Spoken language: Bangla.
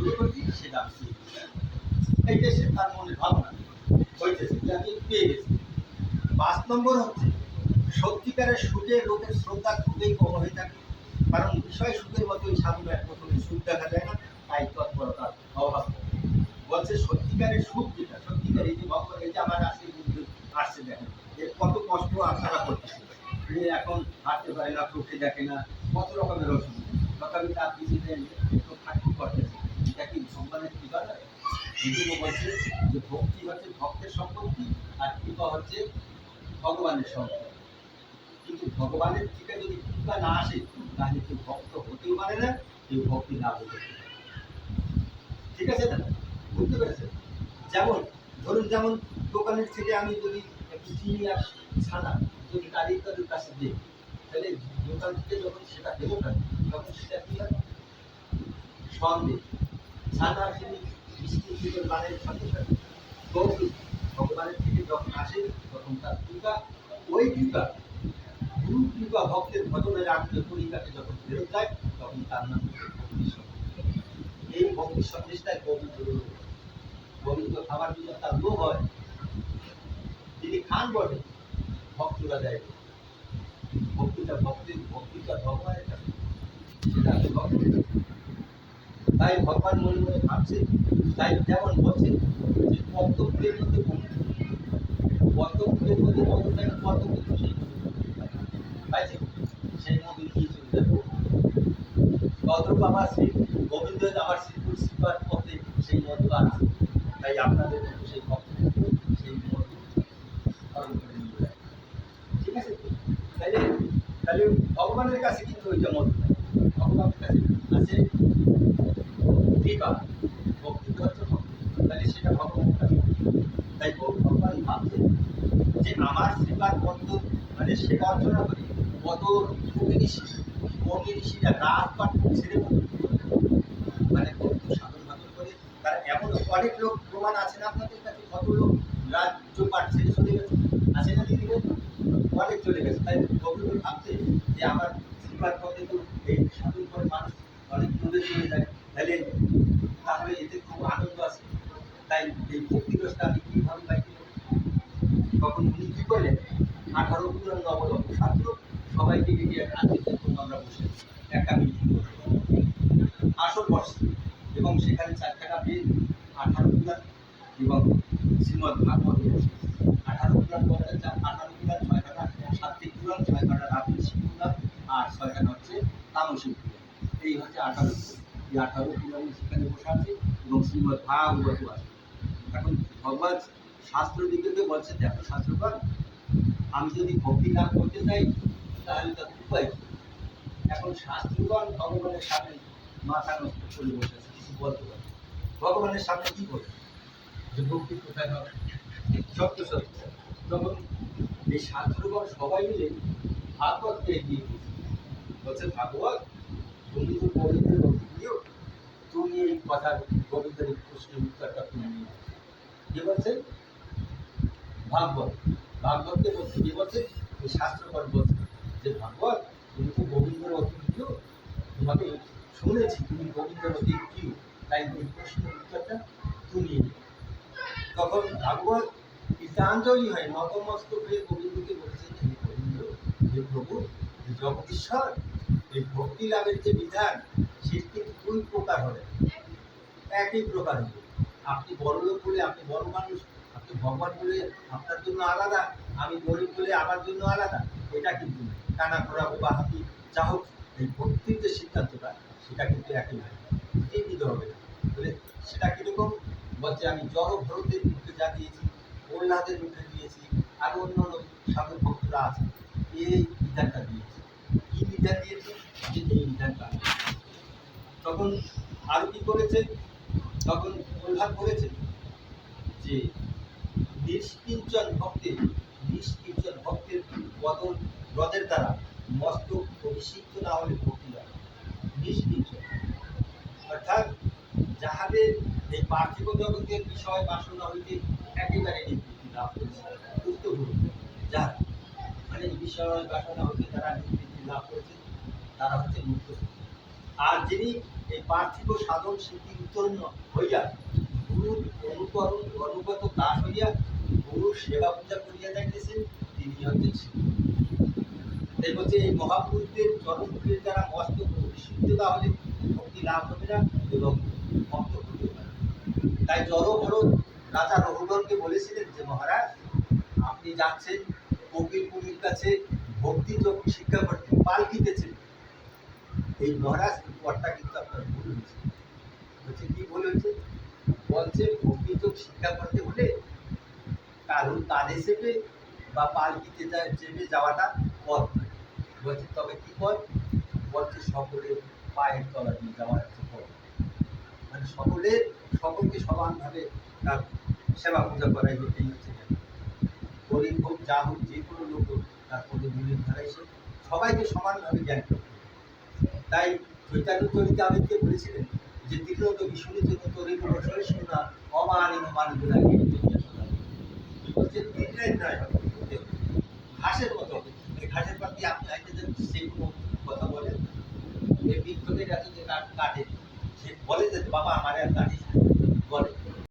বিয়ে করছি সেটা আমি এইটা সে তার মনে ভাবনা হইতেছে যে আমি পেয়ে গেছি। 5 নম্বর হচ্ছে সত্যিকারের সুখে লোকের শ্রদ্ধা খুবই কম হয়ে থাকে, কারণ বিষয় সুখের মতো ওই সাধু এক প্রথমে সুখ দেখা যায় না, তাই তৎপরতার অভাব। বলছে সত্যিকারের সুখ যেটা, সত্যিকার এই যে ভগবান এই যে আমার আসছে আসছে দেখেন এর কত কষ্ট আপনারা করতেছে, এখন হাঁটতে পারে না, চোখে দেখে না, কত রকমের অসুবিধা, তথাপি তার পিছিয়ে একটু খাটনি করতেছে। এটা কি ভগবানের কৃপা নয়? এগুলো বলছে যে ভক্তি হচ্ছে ভক্তের সম্পত্তি, আর কৃপা হচ্ছে ভগবানের সম্পত্তি। কিন্তু ভগবানের থেকে যদি কৃপা না আসে তাহলে কেউ ভক্ত হতেও পারে না, কেউ ভক্তি লাভ হতে পারে। ঠিক আছে না? বুঝতে পেরেছেন? যেমন ধরুন, যেমন দোকানের থেকে আমি যদি একটু চিনি আর ছানা যদি কারিগরের কাছে দিই, তাহলে দোকান থেকে যখন সেটা দেবো না তখন সেটা কি হয়? সন্দেহ। ছানা চিনি মিষ্টি থেকে মানের সাথে সাথে ভগবানের থেকে যখন আসে তখন তার কৃপা, ওই কৃপা গুরু কৃপা ভক্তের ভজনের আগ্রহ পরিকাকে যখন ফেরত যায় তখন তার নাম ভক্তি সন্দেশ। এই ভক্তি সন্দেশটাই গোবিন্দ। গোবিন্দ খাবার জন্য তার লোভ হয়, তিনি খান বটে, ভক্তরা দেয়। ভক্তিটা ভক্তের, ভক্তিটা ভগবানের কাছে, সেটা আমি ভক্ত। তাই ভগবান মনে মনে ভাবছে, তাই যেমন বলছে যে পদ্ম ফুলের মধ্যে বন্ধু, পদ্ম ফুলের মধ্যে মধু থাকে, পদ্ম কিন্তু সেই পাইছে, সেই মধু নিয়ে চলে যাবে। তদ্রূপ আমার শ্রী গোবিন্দ আমার শ্রীপুর শ্রীপাদ পথে সেই মধু আছে, তাই আপনাদের মধ্যে সেই ভক্ত সেই মধু পালন করে নিয়ে যায়। ঠিক আছে? তাহলে তাহলে ভগবানের কাছে কিন্তু ওইটা মধু নাই, ভগবানের কাছে আছে কৃপা, ভক্তি হচ্ছে ভক্তি, তাহলে সেটা ভগবানের কাছে। তাই ভগবান ভাবছে যে আমার শ্রীপাদ পদ্ম মানে সেবা অর্চনা করে কত যোগী ঋষি, যোগী ঋষিরা রাজপাট ছেড়ে মানে কত সাধন ভাদন করে, তারা এমন অনেক লোক প্রমাণ আছে না আপনাদের কাছে, কত লোক রাজ্য পাঠ ছেড়ে চলে গেছে, আছে না দিদি? অনেক চলে গেছে। তাই গোবিন্দ ভাবছে যে আমার শ্রীপাদ পদে তো এই সাধন করে মানুষ অনেক দূরে চলে যায়, তাহলে এতে খুব আনন্দ আছে, তাই এই ভক্তি রসটা আমি কিভাবে পাইতে। তখন উনি কি করলেন, 18 পুরাণ অবলম্বন ছাত্র সবাইকে ডেকে আজকে আমরা বসে একটা মিটিং করলাম, আসর বসে, এবং সেখানে 4 টাকা বেদ, 18 পুরাণ এবং শ্রীমদ ভাগবত বসে। 18 পুরাণ বলতে 18 পুরাণ 6 টাকা সাত্বিক পুরাণ, 6 টাকা রাজস্বী পুরাণ, আর 6 টাকা হচ্ছে তামসিক পুরাণ। এই হচ্ছে 18 পুরাণ। এই 18 পুরাণ সেখানে বসে আছে এবং শ্রীমদ ভাগবত আছে। এখন ভগবান শাস্ত্র দিকে বলছে, দেখো শাস্ত্রগণ, আমি যদি ভক্তি লাভ করতে চাই তাহলে তার উপায় কি? এখন শাস্ত্রগণ ভগবানের সামনে মাথা নষ্ট করে বসেছে, কিছু বলতে পারে। ভগবানের সামনে কি বলে যে ভক্তি কোথায় হবে? সত্য সত্য। তখন এই শাস্ত্রগণ সবাই মিলে ভাগবতকে এগিয়ে দিয়েছে, বলছে ভাগবত, তুমি তো গোবিন্দের প্রিয়, তুমি এই কথার গোবিন্দের প্রশ্নের উত্তরটা তুমি নিয়ে কি বলছে ভাগবত, ভাগবতকে বলছে কি বলছে, এই শাস্ত্রগণ বলছে যে ভাগবত, তুমি তো গোবিন্দের অতি প্রিয়, তোমাকে শুনেছি তুমি গোবিন্দের অতি প্রিয়, তাই এই প্রশ্নের উত্তরটা তুমি। তখন ভাগবত গীতাঞ্জলি হয়, নতমস্তক হয়ে গোবিন্দকে বলেছেন, হে গোবিন্দ, হে প্রভু, হে জগদীশ্বর, এই ভক্তি লাভের যে বিধান সেটি কিন্তু 2 প্রকার হবে, একই প্রকার হবে। আপনি বড় লোক বলে আপনি বড় মানুষ, আপনি ভগবান বলে আপনার জন্য আলাদা, আমি গরিব বলে আমার জন্য আলাদা, এটা কিন্তু টানা ঘোরাবো বা হাতি যা হোক, এই ভক্তির যে সিদ্ধান্তটা সেটা কিন্তু একই হয়, চিন্তিত হবে না। বলে সেটা কীরকম বলছে, আমি জড় ভরতের মুখে যা দিয়েছি, প্রহ্লাদের মুখে দিয়েছি, আর অন্য সাধু ভক্তরা আছে, এই বিধানটা দিয়েছি। কি বিধান দিয়েছে? যে এই বিধানটা। তখন আরো কি করেছে, তখন প্রহ্লাদ বলেছে যে নিষ্কিঞ্চন ভক্তের, নিষ্কিঞ্চন ভক্তের বদল ব্রতের দ্বারা মস্তক অভিষিক্ত না হলে ভক্তি লাভ। নিষ্কিঞ্চন অর্থাৎ যাহাদের এই পার্থিব জগতের বিষয় বাসনা হইতে একেবারে নিবৃত্তি লাভ করেছে, যারা মানে বিষয় বাসনা হইতে তারা নিবৃত্তি লাভ করেছে, তারা হচ্ছে মুক্ত। আর যিনি এই পার্থিব সাধন সিদ্ধি উত্তীর্ণ হইয়া গুরুর অনুগত দাস হইয়া গুরুর সেবা পূজা করিয়া যাইতেছেন, তিনি হচ্ছেন শিব। তাই বলছে এই মহাপুরুষদের জন্মপুরের দ্বারা মস্তক বিশুদ্ধ তাহলে ভক্তি লাভ হবে না এবং ভক্ত হতে পারে। তাই জড়ভরত রাজা রঘুবরকে বলেছিলেন যে মহারাজ, আপনি যাচ্ছেন কপিল মুনির কাছে ভক্তি যোগ শিক্ষা করতে, পালকিতেছেন। এই মহারাজ পথটা কিন্তু আপনার ভুল হয়েছে। বলছে কি ভুল হয়েছে? বলছে ভক্তি যোগ শিক্ষা করতে হলে কারণ কাঁধে চেপে বা পালকিতে চেপে যাওয়াটা পথ নয়। বলছে তবে কি পথ? বলছে সকলের পায়ের তলা দিয়ে যাওয়ার একটা পথ, মানে সকলকে সমানভাবে তার সেবা পূজা করাই এটাই হচ্ছে গরিব হোক, যা হোক, যে কোনো লোক হোক, তার কোনো গুণের ধারা এসে সবাইকে সমানভাবে জ্ঞান করতে। তাই চৈতন্য চরিতামৃতে বলেছিলেন যে তীর্থ বিষ্ণুর জন্য তরিব সহিষ্ণুতা অমানিন মানুষরা বলছে তীর্থের নয়, ঘাসের মতো। এই ঘাসের পাতি আপনি হাইতে যে কোনো কথা বলেন, এই বৃক্ষদের এত যে কাটে, সে বলে যে বাবা আমার আর কাটিস বলে